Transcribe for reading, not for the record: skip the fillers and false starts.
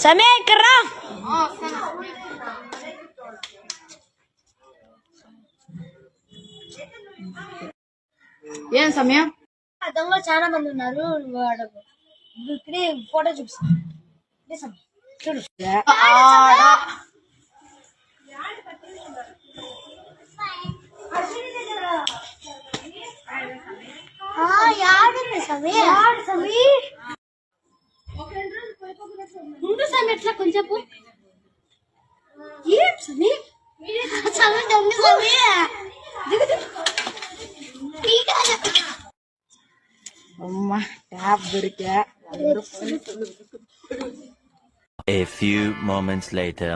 సమయ ఇక్కడ రా. ఏం సమయం? దొంగ చాలా మంది ఉన్నారు. ఇక్కడే ఫోటో చూపిస్తాను చూడు. ఉండు సమీ ఎట్లా కొంచెం ఏం సమీ దొంగ సమీ అమ్మా tab దొరికా. A few moments later.